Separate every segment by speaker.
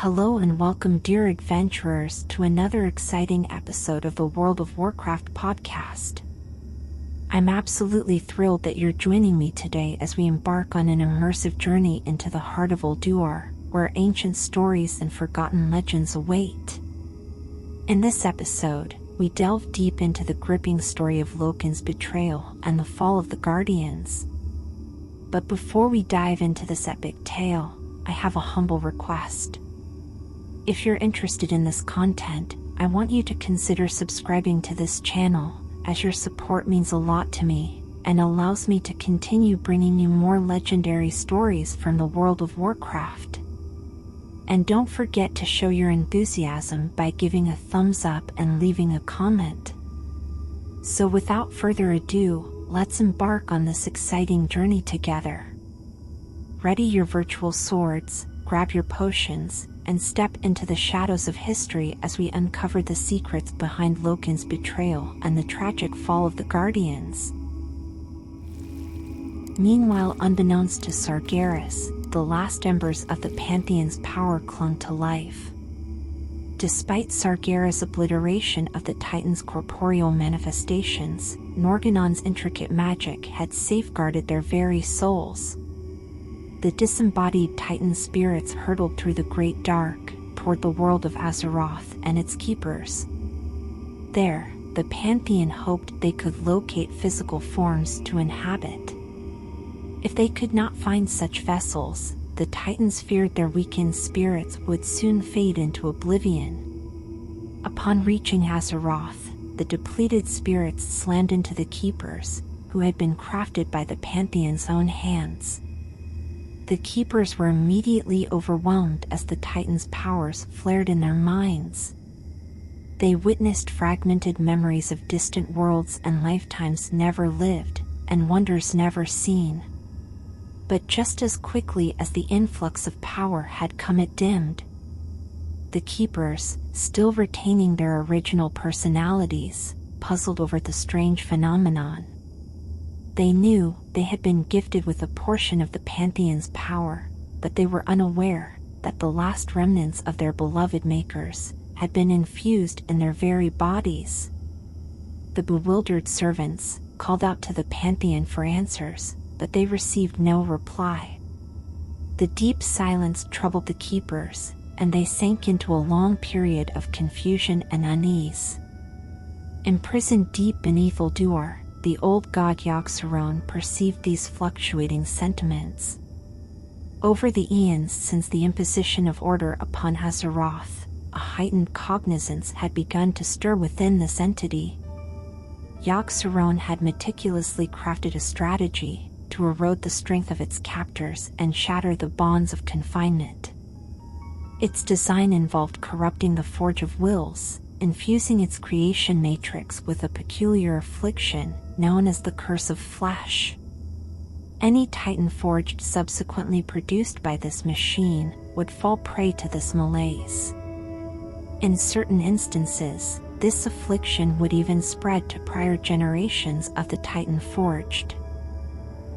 Speaker 1: Hello and welcome, dear adventurers, to another exciting episode of the World of Warcraft podcast. I'm absolutely thrilled that you're joining me today as we embark on an immersive journey into the heart of Ulduar, where ancient stories and forgotten legends await. In this episode, we delve deep into the gripping story of LOKEN'S betrayal and the fall of the Guardians. But before we dive into this epic tale, I have a humble request. If you're interested in this content, I want you to consider subscribing to this channel, as your support means a lot to me and allows me to continue bringing you more legendary stories from the world of Warcraft. And don't forget to show your enthusiasm by giving a thumbs up and leaving a comment. So without further ado, let's embark on this exciting journey together. Ready your virtual swords, grab your potions, and step into the shadows of history as we uncover the secrets behind LOKEN'S betrayal and the tragic fall of the Guardians. Meanwhile, unbeknownst to Sargeras, the last embers of the Pantheon's power clung to life. Despite Sargeras' obliteration of the Titan's corporeal manifestations, Norgannon's intricate magic had safeguarded their very souls. The disembodied Titan spirits hurtled through the great dark, toward the world of Azeroth and its keepers. There, the Pantheon hoped they could locate physical forms to inhabit. If they could not find such vessels, the Titans feared their weakened spirits would soon fade into oblivion. Upon reaching Azeroth, the depleted spirits slammed into the keepers, who had been crafted by the Pantheon's own hands. The keepers were immediately overwhelmed as the Titans' powers flared in their minds. They witnessed fragmented memories of distant worlds and lifetimes never lived, and wonders never seen. But just as quickly as the influx of power had come, it dimmed. The keepers, still retaining their original personalities, puzzled over the strange phenomenon. They knew they had been gifted with a portion of the Pantheon's power, but they were unaware that the last remnants of their beloved makers had been infused in their very bodies. The bewildered servants called out to the Pantheon for answers, but they received no reply. The deep silence troubled the keepers, and they sank into a long period of confusion and unease. Imprisoned deep beneath Ulduar, the old god Yogg-Saron perceived these fluctuating sentiments. Over the eons since the imposition of order upon Azeroth, a heightened cognizance had begun to stir within this entity. Yogg-Saron had meticulously crafted a strategy to erode the strength of its captors and shatter the bonds of confinement. Its design involved corrupting the Forge of Wills, infusing its creation matrix with a peculiar affliction known as the Curse of Flesh. Any Titan forged subsequently produced by this machine would fall prey to this malaise. In certain instances, this affliction would even spread to prior generations of the Titan forged.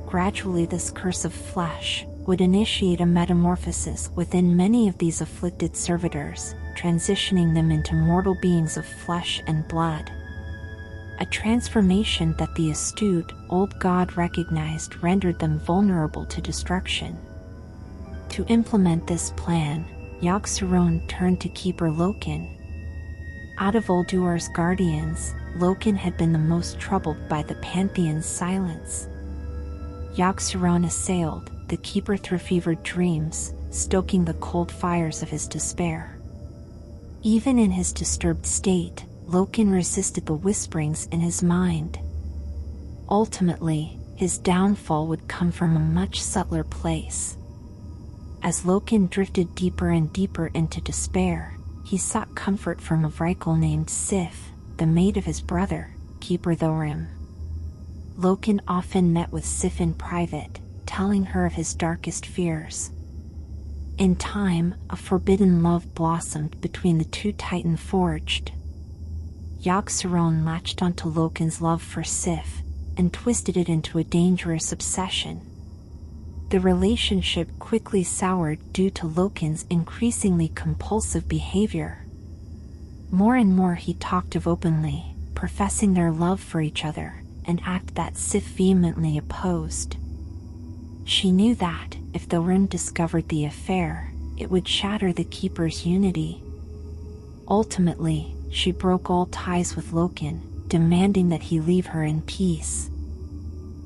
Speaker 1: Gradually, this Curse of Flesh would initiate a metamorphosis within many of these afflicted servitors, transitioning them into mortal beings of flesh and blood. A transformation that the astute old god recognized rendered them vulnerable to destruction. To implement this plan, Yogg-Saron turned to Keeper Loken. Out of Ulduar's guardians, Loken had been the most troubled by the Pantheon's silence. Yogg-Saron assailed the Keeper through fevered dreams, stoking the cold fires of his despair. Even in his disturbed state, Loken resisted the whisperings in his mind. Ultimately, his downfall would come from a much subtler place. As Loken drifted deeper and deeper into despair, he sought comfort from a Vrykul named Sif, the mate of his brother, Keeper Thorim. Loken often met with Sif in private, telling her of his darkest fears. In time, a forbidden love blossomed between the two Titan forged. Yogg-Saron latched onto Loken's love for Sif and twisted it into a dangerous obsession. The relationship quickly soured due to LOKEN'S increasingly compulsive behavior. More and more he talked of openly, professing their love for each other, an act that Sif vehemently opposed. She knew that, if Thorim discovered the affair, it would shatter the Keeper's unity. Ultimately, she broke all ties with LOKEN, demanding that he leave her in peace.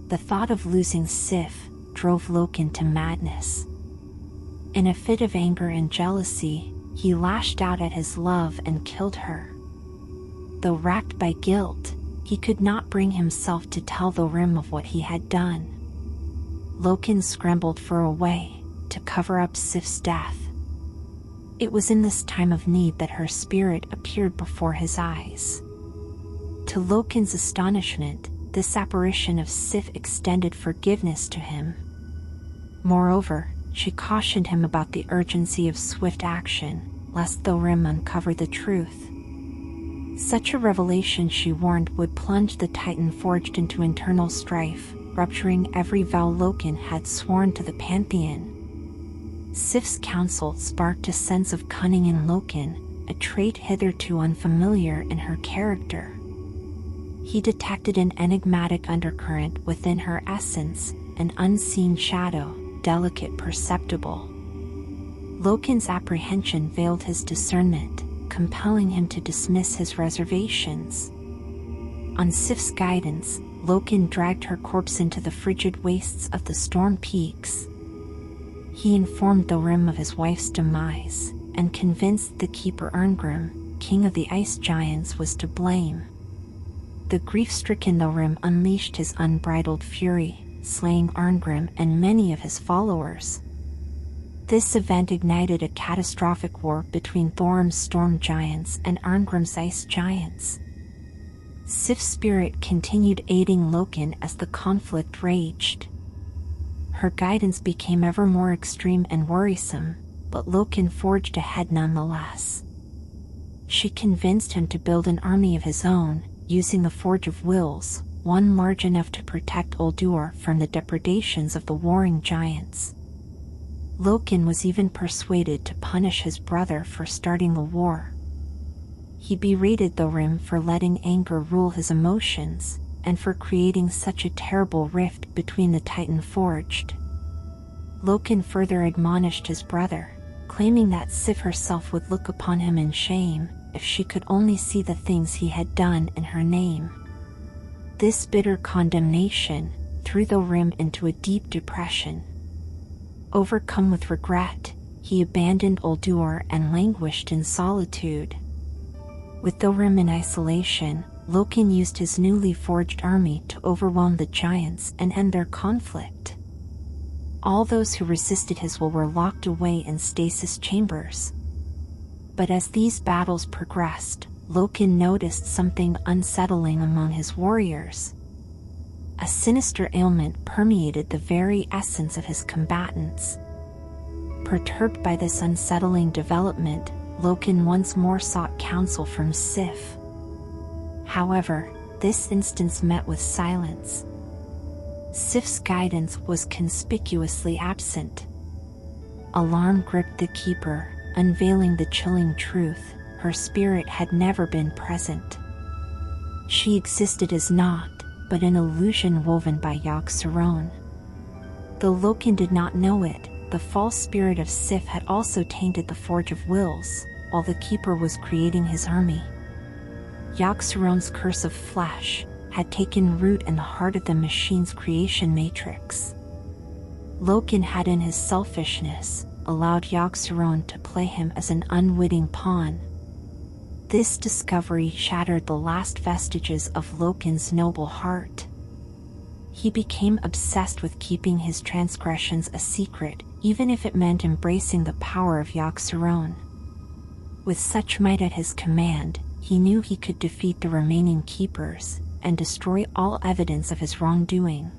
Speaker 1: The thought of losing Sif drove LOKEN to madness. In a fit of anger and jealousy, he lashed out at his love and killed her. Though racked by guilt, he could not bring himself to tell Thorim of what he had done. LOKEN scrambled for a way to cover up Sif's death. It was in this time of need that her spirit appeared before his eyes. To LOKEN'S astonishment, this apparition of Sif extended forgiveness to him. Moreover, she cautioned him about the urgency of swift action, lest Thorim uncover the truth. Such a revelation, she warned, would plunge the Titan forged into internal strife, rupturing every vow LOKEN had sworn to the Pantheon. Sif's counsel sparked a sense of cunning in LOKEN, a trait hitherto unfamiliar in her character. He detected an enigmatic undercurrent within her essence, an unseen shadow, delicate perceptible. LOKEN'S apprehension veiled his discernment, compelling him to dismiss his reservations. On Sif's guidance, LOKEN dragged her corpse into the frigid wastes of the storm peaks. He informed Thorim of his wife's demise, and convinced the Keeper Erngrim, king of the ice giants, was to blame. The grief-stricken Thorim unleashed his unbridled fury, slaying Erngrim and many of his followers. This event ignited a catastrophic war between Thorim's storm giants and Erngrim's ice giants. Sif's spirit continued aiding LOKEN as the conflict raged. Her guidance became ever more extreme and worrisome, but LOKEN forged ahead nonetheless. She convinced him to build an army of his own, using the Forge of Wills, one large enough to protect Uldur from the depredations of the warring giants. LOKEN was even persuaded to punish his brother for starting the war. He berated Thorim for letting anger rule his emotions, and for creating such a terrible rift between the Titan forged. LOKEN further admonished his brother, claiming that Sif herself would look upon him in shame if she could only see the things he had done in her name. This bitter condemnation threw Thorim into a deep depression. Overcome with regret, he abandoned Uldur and languished in solitude. With Thorim in isolation, LOKEN used his newly forged army to overwhelm the giants and end their conflict. All those who resisted his will were locked away in stasis chambers. But as these battles progressed, LOKEN noticed something unsettling among his warriors. A sinister ailment permeated the very essence of his combatants. Perturbed by this unsettling development, LOKEN once more sought counsel from Sif. However, this instance met with silence. Sif's guidance was conspicuously absent. Alarm gripped the Keeper, unveiling the chilling truth: her spirit had never been present. She existed as naught but an illusion woven by Yogg-Saron. Though LOKEN did not know it, the false spirit of Sif had also tainted the Forge of Wills, while the Keeper was creating his army. Yogg-Saron's curse of flesh had taken root in the heart of the machine's creation matrix. LOKEN had, in his selfishness, allowed Yogg-Saron to play him as an unwitting pawn. This discovery shattered the last vestiges of LOKEN'S noble heart. He became obsessed with keeping his transgressions a secret, even if it meant embracing the power of Yogg-Saron. With such might at his command, he knew he could defeat the remaining Keepers and destroy all evidence of his wrongdoing.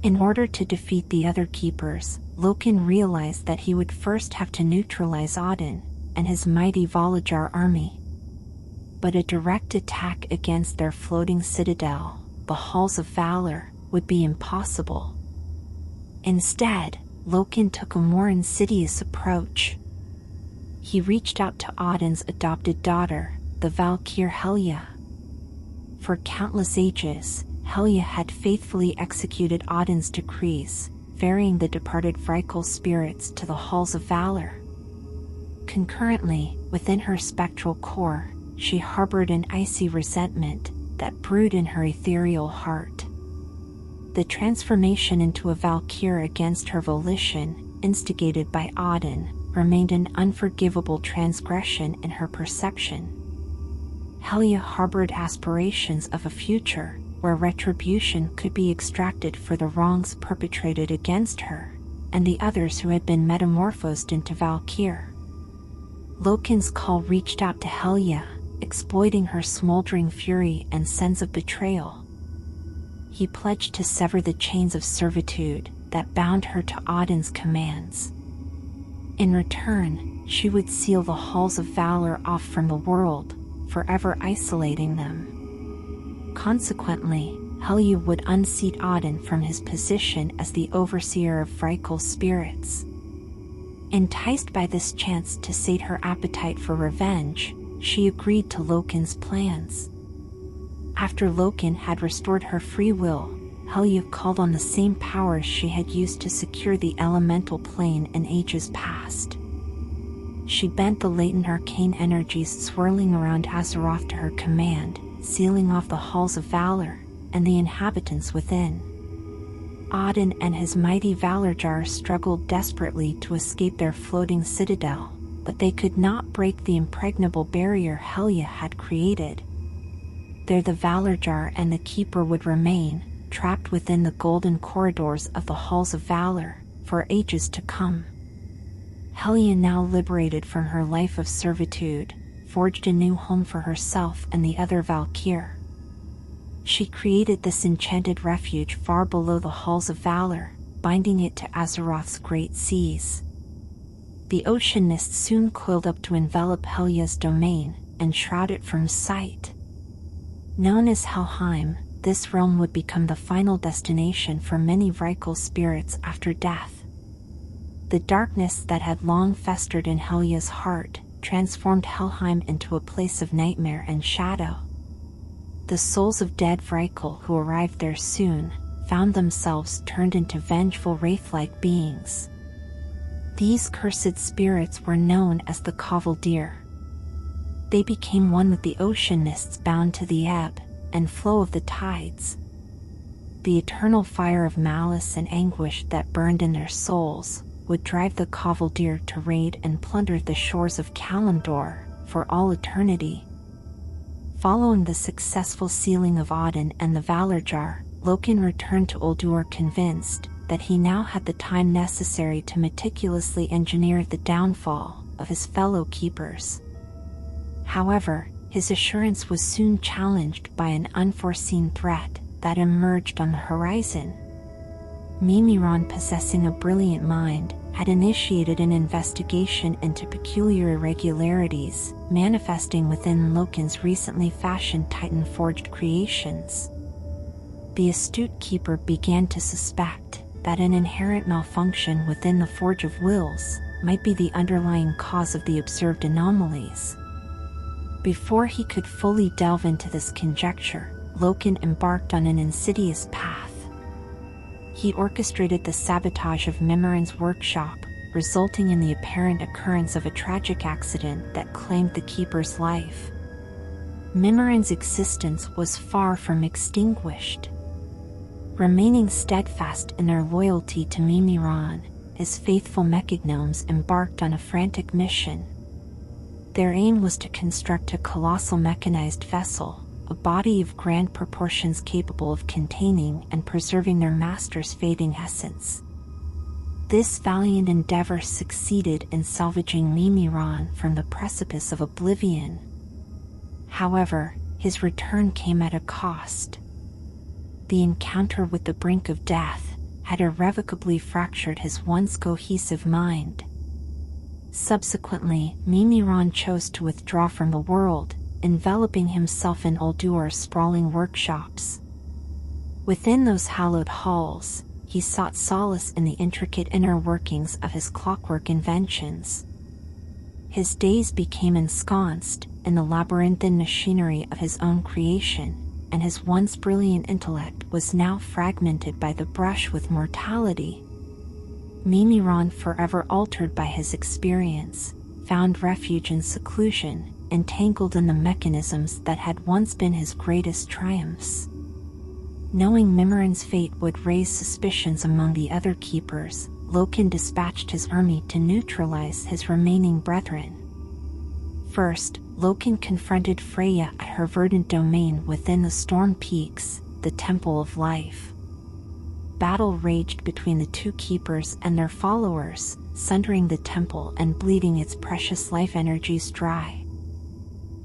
Speaker 1: In order to defeat the other Keepers, LOKEN realized that he would first have to neutralize Odin and his mighty VALOR army. But a direct attack against their floating citadel, the Halls of Valor, would be impossible. Instead, Loken took a more insidious approach. He reached out to Odin's adopted daughter, the Valkyr Helya. For countless ages, Helya had faithfully executed Odin's decrees, ferrying the departed Vrykul spirits to the halls of Valor. Concurrently, within her spectral core, she harbored an icy resentment that brewed in her ethereal heart. The transformation into a Valkyr against her volition, instigated by Odin, remained an unforgivable transgression in her perception. Helya harbored aspirations of a future where retribution could be extracted for the wrongs perpetrated against her and the others who had been metamorphosed into Valkyr. Loken's call reached out to Helya, exploiting her smoldering fury and sense of betrayal. He pledged to sever the chains of servitude that bound her to Odin's commands. In return, she would seal the halls of Valor off from the world, forever isolating them. Consequently, Helya would unseat Odin from his position as the overseer of Vrykul spirits. Enticed by this chance to sate her appetite for revenge, she agreed to Loken's plans. After Loken had restored her free will, Helya called on the same powers she had used to secure the elemental plane in ages past. She bent the latent arcane energies swirling around Azeroth to her command, sealing off the halls of Valor and the inhabitants within. Odin and his mighty Valorjar struggled desperately to escape their floating citadel, but they could not break the impregnable barrier Helya had created. There the Valorjar and the Keeper would remain, trapped within the golden corridors of the halls of Valor, for ages to come. Helya, now liberated from her life of servitude, forged a new home for herself and the other Valkyr. She created this enchanted refuge far below the halls of Valor, binding it to Azeroth's great seas. The ocean mist soon coiled up to envelop Helya's domain and shroud it from sight. Known as Helheim, this realm would become the final destination for many Vrykul spirits after death. The darkness that had long festered in Helya's heart transformed Helheim into a place of nightmare and shadow. The souls of dead Vrykul who arrived there soon found themselves turned into vengeful wraith-like beings. These cursed spirits were known as the Kavaldir. They became one with the ocean mists bound to the ebb and flow of the tides. The eternal fire of malice and anguish that burned in their souls would drive the Kavaldir to raid and plunder the shores of Kalimdor for all eternity. Following the successful sealing of Odin and the Valorjar, Loken returned to Uldur convinced that he now had the time necessary to meticulously engineer the downfall of his fellow keepers. However, his assurance was soon challenged by an unforeseen threat that emerged on the horizon. Mimiron, possessing a brilliant mind, had initiated an investigation into peculiar irregularities manifesting within Loken's recently fashioned Titan-forged creations. The astute keeper began to suspect that an inherent malfunction within the Forge of Wills might be the underlying cause of the observed anomalies. Before he could fully delve into this conjecture, Loken embarked on an insidious path. He orchestrated the sabotage of Mimiron's workshop, resulting in the apparent occurrence of a tragic accident that claimed the Keeper's life. Mimiron's existence was far from extinguished. Remaining steadfast in their loyalty to Mimiron, his faithful mechagnomes embarked on a frantic mission. Their aim was to construct a colossal mechanized vessel, a body of grand proportions capable of containing and preserving their master's fading essence. This valiant endeavor succeeded in salvaging Mimiron from the precipice of oblivion. However, his return came at a cost. The encounter with the brink of death had irrevocably fractured his once cohesive mind. Subsequently, Mimiron chose to withdraw from the world, enveloping himself in Uldur's sprawling workshops. Within those hallowed halls, he sought solace in the intricate inner workings of his clockwork inventions. His days became ensconced in the labyrinthine machinery of his own creation, and his once brilliant intellect was now fragmented by the brush with mortality. Mimiron, forever altered by his experience, found refuge in seclusion, entangled in the mechanisms that had once been his greatest triumphs. Knowing Mimiron's fate would raise suspicions among the other keepers, Loken dispatched his army to neutralize his remaining brethren. First, Loken confronted Freya at her verdant domain within the Storm Peaks, the Temple of Life. Battle raged between the two keepers and their followers, sundering the temple and bleeding its precious life energies dry.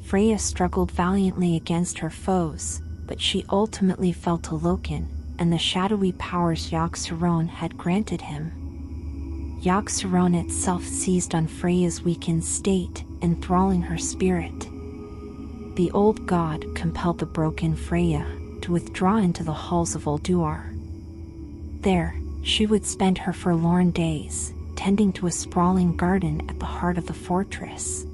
Speaker 1: Freya struggled valiantly against her foes, but she ultimately fell to Loken and the shadowy powers Yogg-Saron had granted him. Yogg-Saron itself seized on Freya's weakened state, enthralling her spirit. The old god compelled the broken Freya to withdraw into the halls of Ulduar. There, she would spend her forlorn days, tending to a sprawling garden at the heart of the fortress.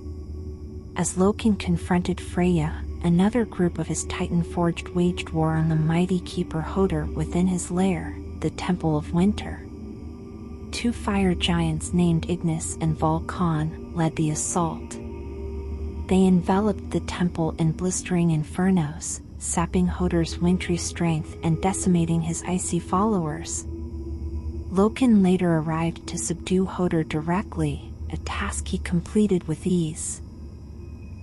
Speaker 1: As Loken confronted Freya, another group of his Titan-forged waged war on the mighty keeper Hodor within his lair, the Temple of Winter. Two fire giants named Ignis and Volcan led the assault. They enveloped the temple in blistering infernos, sapping Hodor's wintry strength and decimating his icy followers. Loken later arrived to subdue Hodor directly, a task he completed with ease.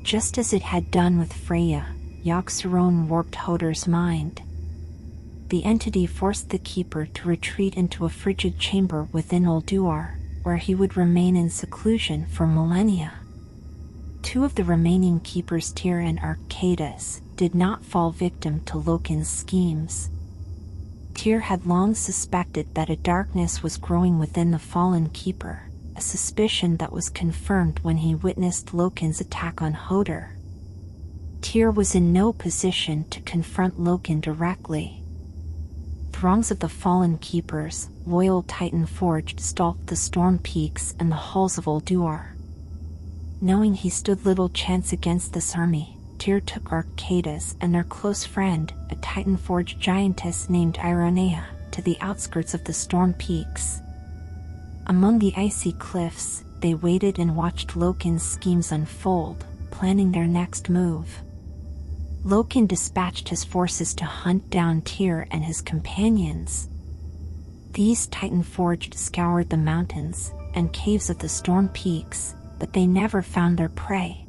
Speaker 1: Just as it had done with Freya, Yogg-Saron warped Hodor's mind. The entity forced the keeper to retreat into a frigid chamber within Ulduar, where he would remain in seclusion for millennia. Two of the remaining keepers, Tyr and Arcadus, did not fall victim to Loken's schemes. Tyr had long suspected that a darkness was growing within the fallen keeper, a suspicion that was confirmed when he witnessed Loken's attack on Hodor. Tyr was in no position to confront Loken directly. Throngs of the fallen keepers, loyal Titan-forged, stalked the Storm Peaks and the halls of Ulduar. Knowing he stood little chance against this army, Tyr took Arcadus and their close friend, a Titan-forged giantess named Ironea, to the outskirts of the Storm Peaks. Among the icy cliffs, they waited and watched Loken's schemes unfold, planning their next move. Loken dispatched his forces to hunt down Tyr and his companions. These Titan-forged scoured the mountains and caves of the Storm Peaks, but they never found their prey.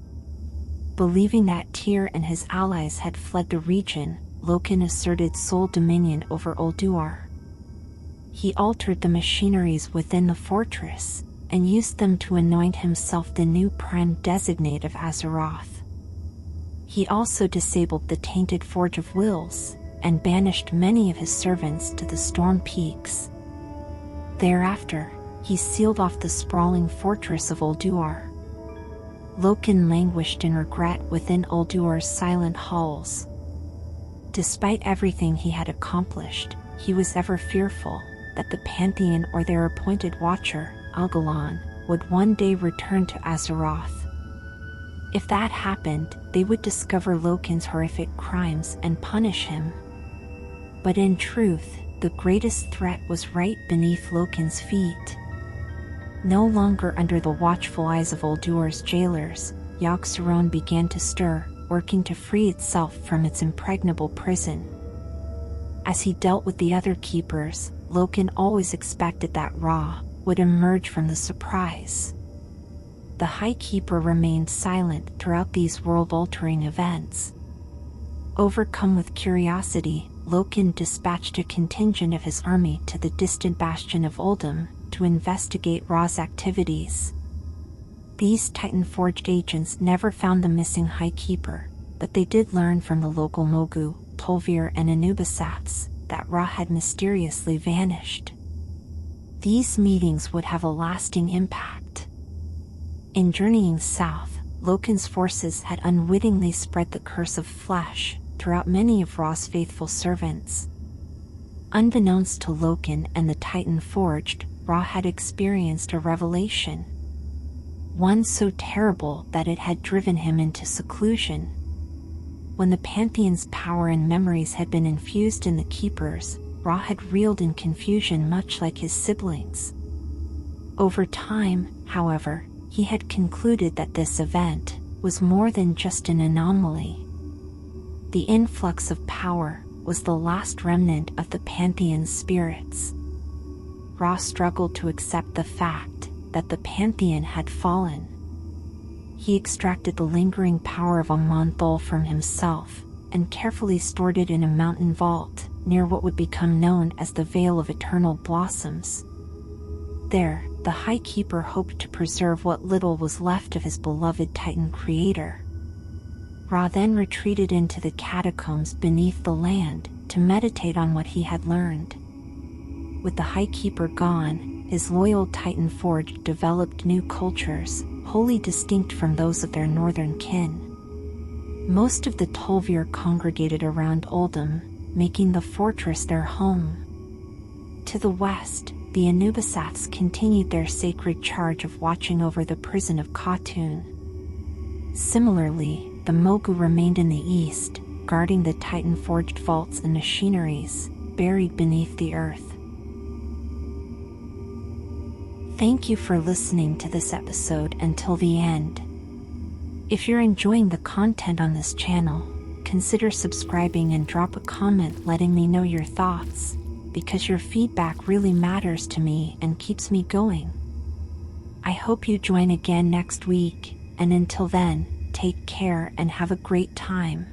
Speaker 1: Believing that Tyr and his allies had fled the region, Loken asserted sole dominion over Ulduar. He altered the machineries within the fortress, and used them to anoint himself the new Prime Designate of Azeroth. He also disabled the tainted Forge of Wills, and banished many of his servants to the Storm Peaks. Thereafter, he sealed off the sprawling fortress of Ulduar. Loken languished in regret within Ulduar's silent halls. Despite everything he had accomplished, he was ever fearful that the Pantheon or their appointed watcher, Algalon, would one day return to Azeroth. If that happened, they would discover Loken's horrific crimes and punish him. But in truth, the greatest threat was right beneath Loken's feet. No longer under the watchful eyes of Ulduar's jailers, Yogg-Saron began to stir, working to free itself from its impregnable prison. As he dealt with the other keepers, Loken always expected that Ra would emerge from the surprise. The High Keeper remained silent throughout these world-altering events. Overcome with curiosity, Loken dispatched a contingent of his army to the distant bastion of Uldum to investigate Ra's activities. These Titan-forged agents never found the missing High Keeper, but they did learn from the local Mogu, Tolvir and Anubisats, that Ra had mysteriously vanished. These meetings would have a lasting impact. In journeying south, Loken's forces had unwittingly spread the curse of flesh throughout many of Ra's faithful servants. Unbeknownst to Loken and the Titan Forged, Ra had experienced a revelation. One so terrible that it had driven him into seclusion. When the Pantheon's power and memories had been infused in the Keepers, Ra had reeled in confusion much like his siblings. Over time, however, he had concluded that this event was more than just an anomaly. The influx of power was the last remnant of the Pantheon's spirits. Ra struggled to accept the fact that the Pantheon had fallen. He extracted the lingering power of Aman'Thul from himself and carefully stored it in a mountain vault near what would become known as the Vale of Eternal Blossoms. There, the High Keeper hoped to preserve what little was left of his beloved Titan creator. Ra then retreated into the catacombs beneath the land to meditate on what he had learned. With the High Keeper gone, his loyal Titan Forged developed new cultures, wholly distinct from those of their northern kin. Most of the Tol'vir congregated around Uldum, making the fortress their home. To the west, the Anubisaths continued their sacred charge of watching over the prison of Khatun. Similarly, the Mogu remained in the east, guarding the Titan-forged vaults and machineries buried beneath the earth. Thank you for listening to this episode until the end. If you're enjoying the content on this channel, consider subscribing and drop a comment letting me know your thoughts, because your feedback really matters to me and keeps me going. I hope you join again next week, and until then, take care and have a great time.